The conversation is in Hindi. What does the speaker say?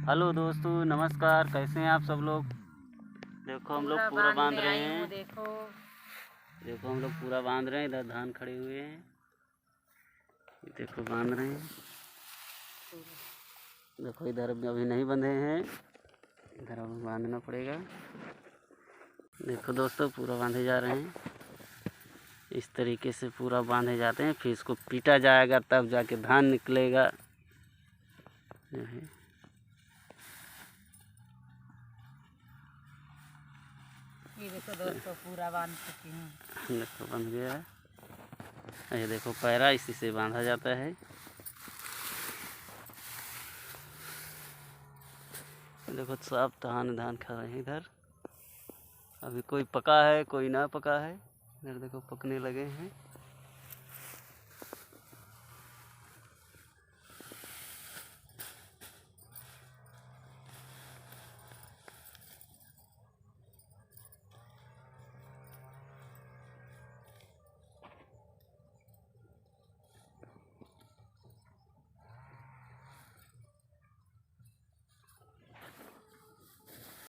हेलो दोस्तों, नमस्कार। कैसे हैं आप सब लोग। देखो हम लोग पूरा बांध रहे हैं। देखो हम लोग पूरा बांध रहे हैं। इधर धान खड़े हुए हैं, देखो बांध रहे हैं। देखो इधर अभी नहीं बंधे हैं, इधर अब बांधना पड़ेगा। देखो दोस्तों पूरा बांधे जा रहे हैं। इस तरीके से पूरा बांधे जाते हैं, फिर इसको पीटा जाएगा तब जाके धान निकलेगा। ये देखो दोस्तों पूरा बांध चुकी हूँ। देखो बंध गया है। ये देखो पैरा इसी से बांधा जाता है। देखो सब धान खा रहे हैं इधर। अभी कोई पका है कोई ना पका है। इधर देखो पकने लगे हैं।